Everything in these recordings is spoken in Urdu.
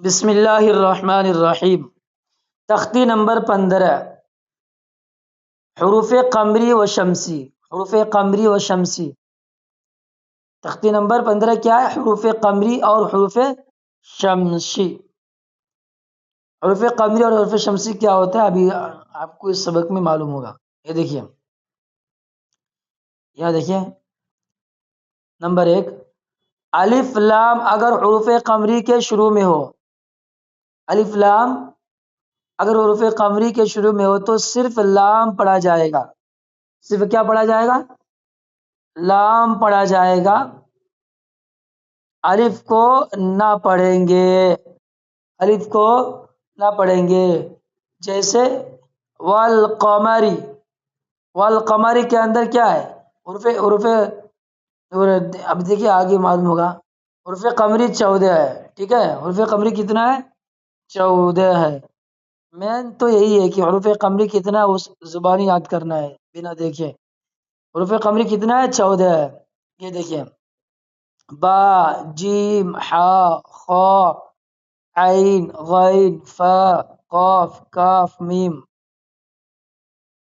بسم اللہ الرحمن الرحیم۔ تختی نمبر 15، حروف قمری و شمسی۔ حروف قمری و شمسی، تختی نمبر 15 کیا ہے؟ حروف قمری اور حروف شمسی۔ حروف قمری اور حروف شمسی کیا ہوتا ہے ابھی آپ کو اس سبق میں معلوم ہوگا۔ یہ دیکھیے، یہاں دیکھیے نمبر 1، الف لام اگر حروف قمری کے شروع میں ہو، الف لام اگر حروف قمری کے شروع میں ہو تو صرف لام پڑھا جائے گا۔ صرف کیا پڑھا جائے گا؟ لام پڑھا جائے گا، الف کو نہ پڑھیں گے، الف کو نہ پڑھیں گے۔ جیسے والقمری، والقمری کے اندر کیا ہے؟ حروف حروف اب دیکھیے آگے معلوم ہوگا۔ حروف قمری 14 ہے، ٹھیک ہے؟ حروف قمری کتنا ہے؟ 14 ہے۔ مین تو یہی ہے کہ حروف قمری کتنا ہے اس زبانی یاد کرنا ہے بنا دیکھے۔ حروف قمری کتنا ہے؟ 14 ہے۔ یہ دیکھیے، با، جیم، حا، خا، عین، غین، فا، قاف، کاف، میم،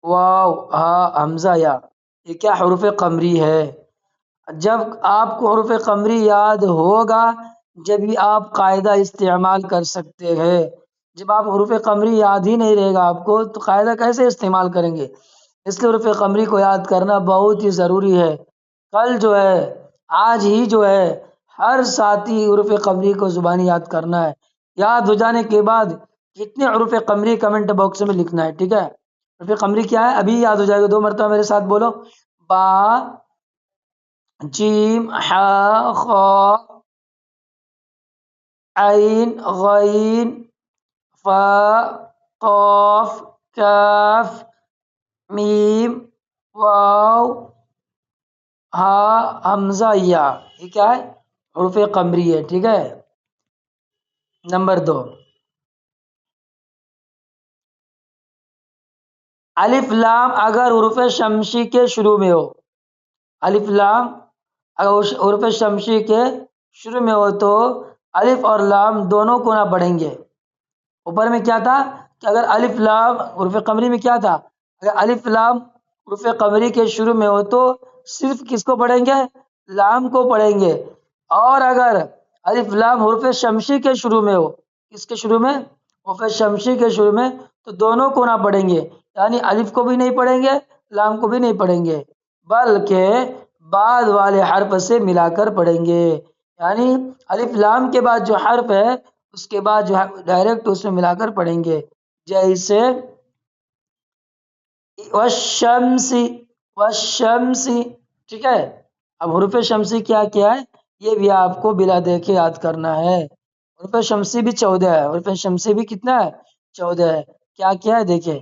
واو، ہا، حمزہ، یا۔ یہ کیا حروف قمری ہے؟ جب آپ کو حروف قمری یاد ہوگا جب بھی آپ قاعدہ استعمال کر سکتے ہیں۔ جب آپ حروف قمری یاد ہی نہیں رہے گا آپ کو تو قاعدہ کیسے استعمال کریں گے؟ اس لیے حروف قمری کو یاد کرنا بہت ہی ضروری ہے۔ کل جو ہے، آج ہی جو ہے، ہر ساتھی حروف قمری کو زبانی یاد کرنا ہے۔ یاد ہو جانے کے بعد کتنے حروف قمری کمنٹ باکس میں لکھنا ہے، ٹھیک ہے؟ حروف قمری کیا ہے ابھی یاد ہو جائے گا، 2 مرتبہ میرے ساتھ بولو۔ با، جیم، حا، خا، عین، غین، فا، قاف، کاف، میم، واو، ہا، حمزہ، یا۔ یہ کیا ہے؟ حروف قمری ہے، ٹھیک ہے؟ نمبر 2، الف لام اگر حروف شمسی کے شروع میں ہو، الف لام اگر حروف شمسی کے شروع میں ہو تو الف اور لام دونوں کو نہ پڑھیں گے۔ اوپر میں کیا تھا کہ اگر الف لام حروف قمری میں کیا تھا؟ اگر الف لام حروف قمری کے شروع میں ہو تو صرف کس کو پڑھیں گے؟ لام کو پڑھیں گے۔ اور اگر الف لام حروف شمسی کے شروع میں ہو، کس کے شروع میں؟ حروف شمسی کے شروع میں، تو دونوں کو نہ پڑھیں گے، یعنی الف کو بھی نہیں پڑھیں گے، لام کو بھی نہیں پڑھیں گے، بلکہ بعد والے حرف سے ملا کر پڑھیں گے۔ یعنی الف لام کے بعد جو حرف ہے اس کے بعد جو ڈائریکٹ اس میں ملا کر پڑھیں گے۔ جیسے والشمس، والشمس، ٹھیک ہے؟ اب حروف شمسی کیا کیا ہے یہ بھی آپ کو بلا دیکھے یاد کرنا ہے۔ حروف شمسی بھی 14 ہے، حروف شمسی بھی کتنا ہے؟ 14 ہے۔ کیا کیا ہے دیکھیں،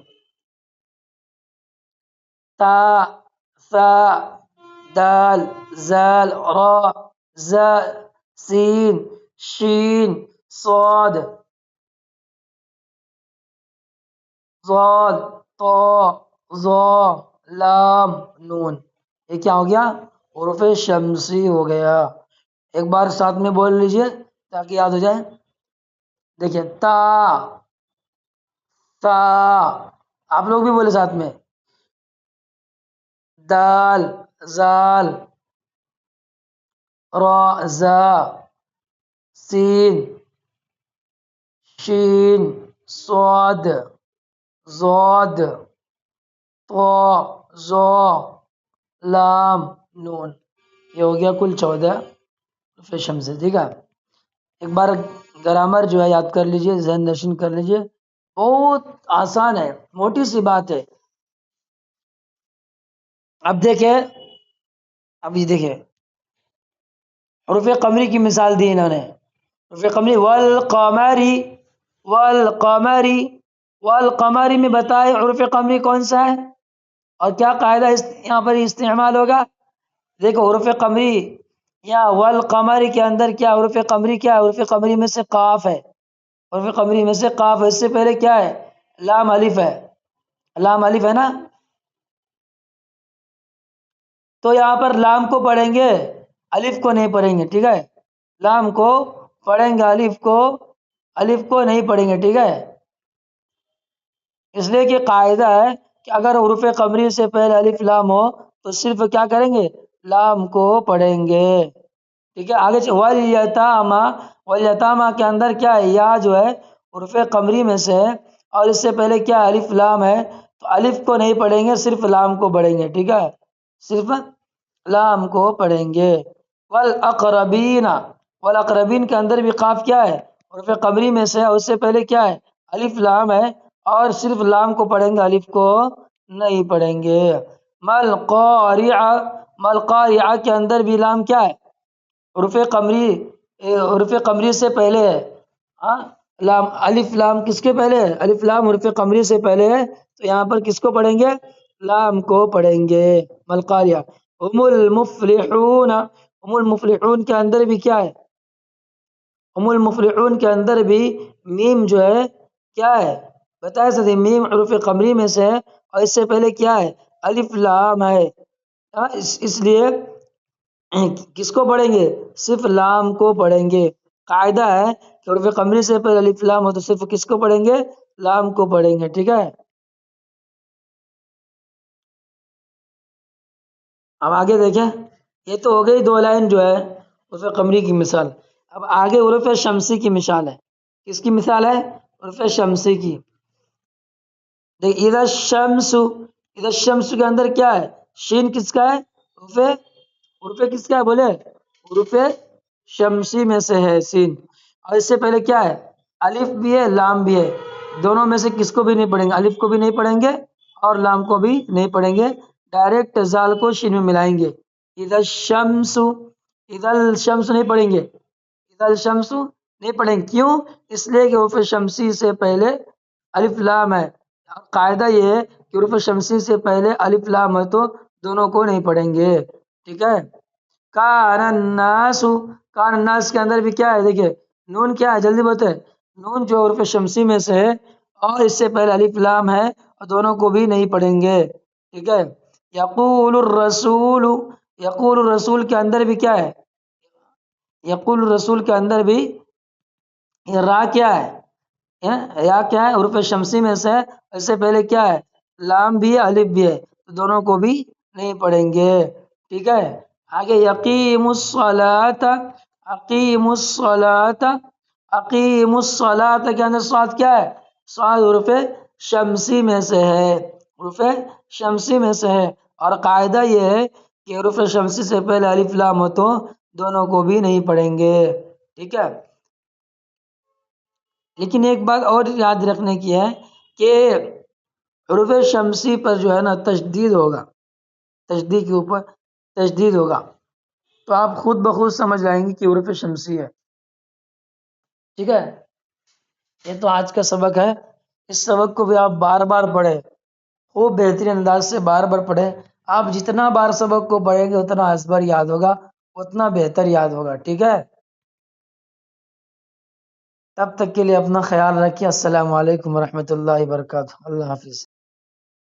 تا، ثا، دال، زال، را، زا، سین، شین، صاد، ضاد، طا، ظا، لام، نون۔ یہ کیا ہو گیا؟ حروف شمسی ہو گیا۔ ایک بار ساتھ میں بول لیجئے تاکہ یاد ہو جائے۔ دیکھیں، تا، تا، آپ لوگ بھی بولے ساتھ میں، دال، زال، را، زا، سین، شین، صاد، ضاد، طا، ظا، لام، نون۔ یہ ہو گیا کل 14 حروف شمسی، ٹھیک ہے؟ ایک بار گرامر جو ہے یاد کر لیجئے، ذہن نشین کر لیجئے، بہت آسان ہے، موٹی سی بات ہے۔ اب دیکھیں، اب یہ دیکھیں حروف قمری کی مثال دی انہوں نے۔ حروف قمری، والقمری، والقمری، والقمری میں بتائے حروف قمری کون سا ہے اور کیا قاعدہ یہاں پر استعمال ہوگا؟ دیکھو حروف قمری یا والقمری کے اندر کیا حروف قمری، کیا حروف قمری میں سے قاف ہے، حروف قمری میں سے قاف ہے۔ اس سے پہلے کیا ہے؟ لام الف ہے، لام الف ہے نا؟ تو یہاں پر لام کو پڑھیں گے، الف کو نہیں پڑھیں گے، ٹھیک ہے؟ لام کو پڑھیں گے، الف کو الف کو نہیں پڑھیں گے، ٹھیک ہے؟ اس لیے کہ قاعدہ ہے کہ اگر حروف قمری سے پہلے الف لام ہو تو صرف کیا کریں گے؟ لام کو پڑھیں گے، ٹھیک ہے؟ آگے والیتاما، والیتاما کے اندر کیا ہے؟ یا جو ہے حروف قمری میں سے ہے، اور اس سے پہلے کیا ہے؟ الف لام ہے، تو الف کو نہیں پڑھیں گے، صرف لام کو پڑھیں گے، ٹھیک ہے؟ صرف لام کو پڑھیں گے۔ والاقربین، والاقربین کے اندر بھی قاف کیا ہے؟ حروف قمری میں سے، اور اس سے پہلے کیا ہے؟ الف لام ہے، اور صرف لام کو پڑھیں گے، الف کو نہیں پڑھیں گے۔ مل قارعہ، مل قارعہ کے اندر بھی لام کیا ہے؟ حروف قمری، حروف قمری سے پہلے ہے، ہاں؟ لام، الف لام کس کے پہلے ہے؟ الف لام حروف قمری سے پہلے ہے، تو یہاں پر کس کو پڑھیں گے؟ لام کو پڑھیں گے۔ مل قاریہ، هم المفلحون، هم المفلحون کے اندر بھی کیا ہے؟ هم المفلحون کے اندر بھی میم جو ہے کیا ہے؟ بتائے سکتے، میم حروف قمری میں سے ہے، اور اس سے پہلے کیا ہے؟ الف لام ہے، ہاں؟ اس لیے کس کو پڑھیں گے؟ صرف لام کو پڑھیں گے۔ قاعدہ ہے کہ حروف قمری سے پہلے الف لام ہو تو صرف کس کو پڑھیں گے؟ لام کو پڑھیں گے، ٹھیک ہے؟ اب آگے دیکھیں، یہ تو ہو گئی دو لائن جو ہے حروف قمری کی مثال۔ اب آگے حروف شمسی کی مثال ہے۔ کس کی مثال ہے؟ حروف شمسی کی۔ دیکھ، اذا الشمس، اذا الشمس کے اندر کیا ہے؟ شین کس کا ہے؟ حروف، حروف کس کا ہے بولے؟ حروف شمسی میں سے ہے سین، اور اس سے پہلے کیا ہے؟ الف بھی ہے، لام بھی ہے، دونوں میں سے کس کو بھی نہیں پڑھیں گے؟ الف کو بھی نہیں پڑھیں گے اور لام کو بھی نہیں پڑھیں گے، ڈائریکٹ زال کو شین میں ملائیں گے۔ اذا الشمس، اذا الشمس نہیں پڑھیں گے، اذا الشمس نہیں پڑھیں گے، کیوں؟ اس لیے کہ حروف شمسی سے پہلے الف لام ہے۔ قاعدہ یہ ہے کہ حروف شمسی سے پہلے الف لام ہے تو دونوں کو نہیں پڑھیں گے، ٹھیک ہے؟ کان الناس، کان الناس کے اندر بھی کیا ہے؟ دیکھیے نون کیا ہے؟ جلدی بتائیں، نون جو حروف شمسی میں سے ہے اور اس سے پہلے الف لام ہے، اور دونوں کو بھی نہیں پڑھیں گے، ٹھیک ہے؟ یقول الرسول، یقول الرسول کے اندر بھی کیا ہے؟ یقول الرسول کے اندر بھی را کیا ہے؟ یا کیا ہے؟ حروف شمسی میں سے ہے، اس سے پہلے کیا ہے؟ لام بھی ہے، الف بھی ہے، تو دونوں کو بھی نہیں پڑھیں گے، ٹھیک ہے؟ آگے یقیم الصلاۃ، اقیم الصلاۃ، اقیم الصلاۃ کے اندر صاد کیا ہے؟ صاد حروف شمسی میں سے ہے، حروف شمسی میں سے ہے، اور قاعدہ یہ ہے کہ حروف شمسی سے پہلے الف لام ہو تو دونوں کو بھی نہیں پڑھیں گے، ٹھیک ہے؟ لیکن ایک بات اور یاد رکھنے کی ہے کہ حروف شمسی پر جو ہے نا تشدید ہوگا، تشدید کے اوپر تشدید ہوگا، تو آپ خود بخود سمجھ لائیں گے کہ حروف شمسی ہے، ٹھیک ہے؟ یہ تو آج کا سبق ہے، اس سبق کو بھی آپ بار بار پڑھیں، خوب بہترین انداز سے بار بار پڑھیں۔ آپ جتنا بار سبق کو پڑھیں گے اتنا ازبر یاد ہوگا، اتنا بہتر یاد ہوگا، ٹھیک ہے؟ تب تک کے لیے اپنا خیال رکھیے۔ السلام علیکم ورحمۃ اللہ وبرکاتہ، اللہ حافظ۔